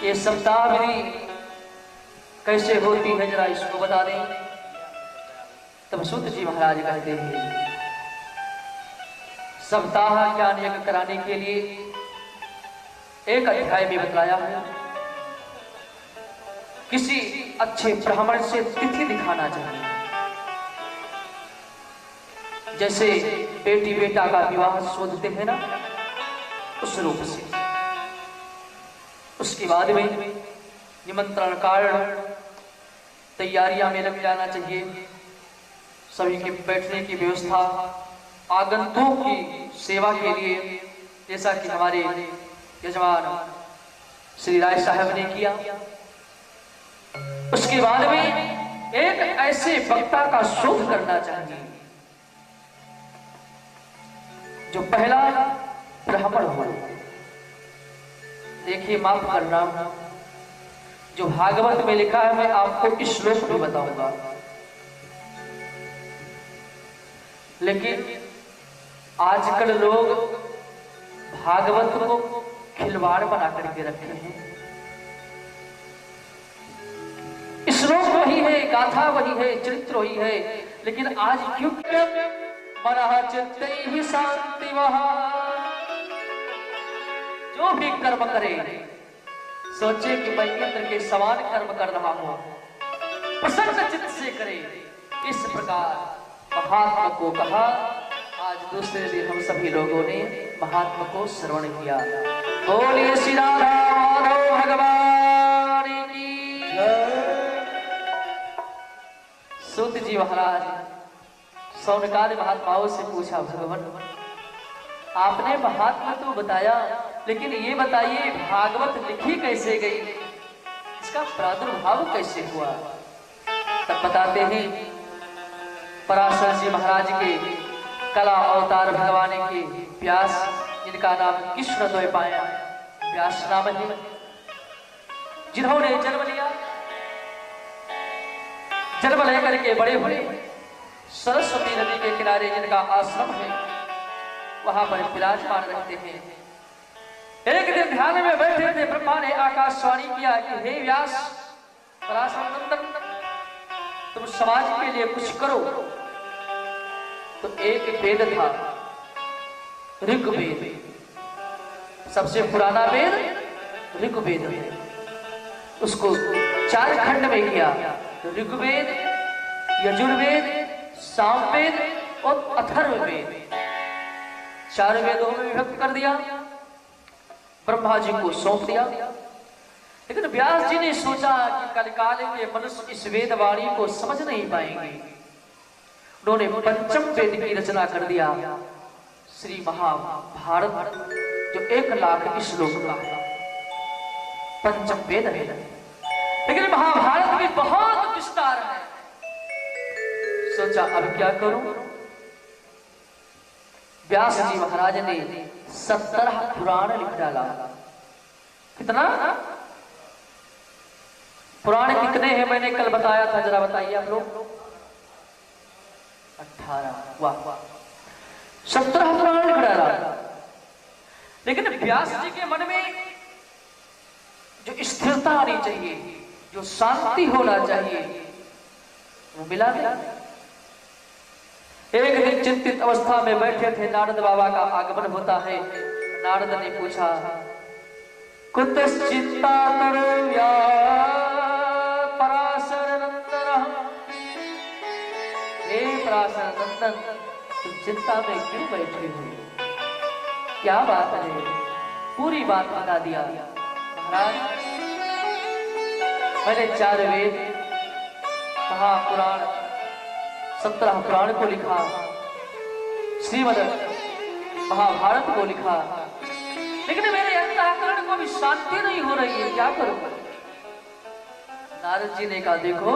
ये सप्ताह विधि कैसे होती है जरा इसको बता दें। तब सूत जी महाराज कहते हैं सप्ताह ज्ञान यज्ञ कराने के लिए एक अध्याय में बतलाया है किसी अच्छे ब्राह्मण से तिथि दिखाना चाहिए। जैसे बेटी बेटा का विवाह शोधते हैं ना, उस रूप से उसके बाद में निमंत्रण कारण तैयारियां में लग जाना चाहिए। सभी के बैठने की व्यवस्था, आगंतुकों की सेवा के लिए, जैसा कि हमारे यजमान श्री राय साहब ने किया। उसके बाद में एक ऐसे वक्ता का शोध करना चाहिए जो पहला ब्राह्मण हो। देखिए, माफ करना, जो भागवत में लिखा है मैं आपको इस श्लोक में बताऊंगा, लेकिन आजकल लोग भागवत को खिलवाड़ बना करके रखे हैं। श्लोक वही है, गाथा वही है, चरित्र वही है, लेकिन आज क्यों मनः चित्तैः शांति वहा, जो भी कर्म करे सोचे कि मैं इंद्र के समान कर्म कर रहा हूं, प्रसन्न चित्त से करे। इस प्रकार महात्मा को कहा। आज दूसरे दिन हम सभी लोगों ने महात्मा को श्रवण किया। बोलिए श्री राधा माधव भगवान की जय। सूत जी महाराज सौनकादि महात्माओं से पूछा, भगवान आपने महात्मा तो बताया, लेकिन ये बताइए भागवत लिखी कैसे गई, इसका प्रादुर्भाव कैसे हुआ? तब बताते हैं पराशर जी महाराज के कला अवतार भगवान के व्यास, जिनका नाम कृष्ण द्वैपायन व्यास नाम है, जिन्होंने जन्म लिया, जन्म लेकर के बड़े हुए, सरस्वती नदी के किनारे जिनका आश्रम है वहां पर विराजमान रहते हैं। एक दिन ध्यान में बैठे थे, ब्रह्मा ने आकाशवाणी किया कि हे व्यास पराशर नंदन, तुम समाज के लिए कुछ करो। तो एक वेद था ऋग्वेद, सबसे पुराना वेद ऋग्वेद है, उसको 4 खंड में किया। ऋग्वेद, यजुर्वेद, सामवेद और अथर्ववेद, 4 वेदों में विभक्त कर दिया, ब्रह्मा जी को सौंप दिया। लेकिन व्यास जी ने सोचा कि कलिकाल के मनुष्य इस वेद वाणी को समझ नहीं पाएंगे। उन्होंने पंचम वेद की रचना कर दिया, श्री महाभारत, जो 1 लाख श्लोक का है, पंचम वेद है। लेकिन महाभारत में बहुत विस्तार है। सोचा अब क्या करूं? व्यास जी महाराज ने 17 पुराण लिख डाला। कितना पुराण कितने हैं मैंने कल बताया था, जरा बताइए आप लोग। 18। वाह, 17 पुराण लिख डाला। लेकिन व्यास जी के मन में जो स्थिरता आनी चाहिए, जो शांति होना चाहिए, वो मिला नहीं। एक दिन चिंतित अवस्था में बैठे थे, नारद बाबा का आगमन होता है। नारद ने पूछा, कुतश्चित्ता तरुव्या पराशर नंदन, हे पराशर नंदन, तुम चिंता में क्यों बैठे हो? क्या बात है? पूरी बात बता दिया। महाराज, मैंने 4 वेद, महापुराण, 17 पुराण को लिखा, श्रीमद् महाभारत को लिखा, लेकिन मेरे अंतःकरण को भी शांति नहीं हो रही है, क्या करूं? नारद जी ने कहा, देखो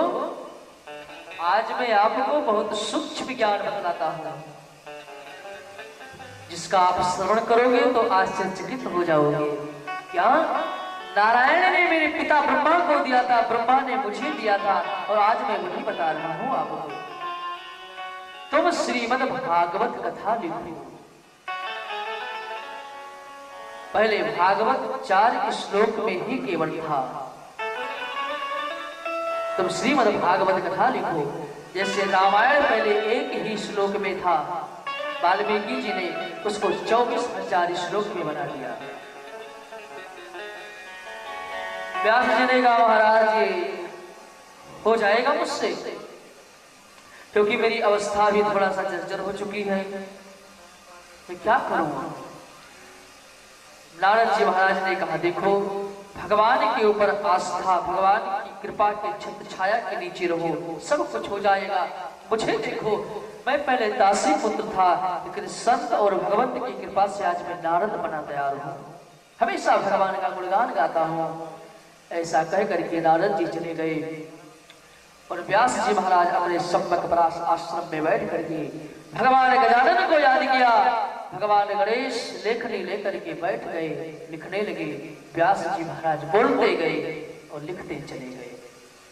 आज मैं आपको बहुत सूक्ष्म ज्ञान बतलाता हूं, जिसका आप श्रवण करोगे तो आश्चर्यचकित हो जाओगे। क्या? नारायण ने मेरे पिता ब्रह्मा को दिया था, ब्रह्मा ने मुझे दिया था, और आज मैं वही बता रहा हूं आपको। तुम श्रीमद् भागवत कथा लिखो। पहले भागवत 4 श्लोक में ही केवल था। तुम श्रीमद् भागवत कथा लिखो, जैसे रामायण पहले एक ही श्लोक में था, वाल्मीकि जी ने उसको 24,000 श्लोक में बना दिया। व्यास जी ने कहा महाराज ये हो जाएगा मुझसे, क्योंकि मेरी अवस्था भी थोड़ा सा जर्जर हो चुकी है, मैं क्या करूं। नारद जी महाराज ने कहा देखो, भगवान के ऊपर आस्था, भगवान की कृपा के छत्र छाया के नीचे रहो, सब कुछ हो जाएगा। मुझे देखो, मैं पहले दासी पुत्र था, लेकिन संत और भगवंत की कृपा से आज मैं नारद बना तैयार हूं, हमेशा भगवान का गुणगान गाता हूं। ऐसा कह करके नारद जी चले गए और व्यास जी महाराज अपने सम्यक परास आश्रम में बैठ करके भगवान गजानन को याद किया। भगवान गणेश लेखनी लेकर के बैठ गए, लिखने लगे। व्यास जी महाराज बोलते गए और लिखते चले गए।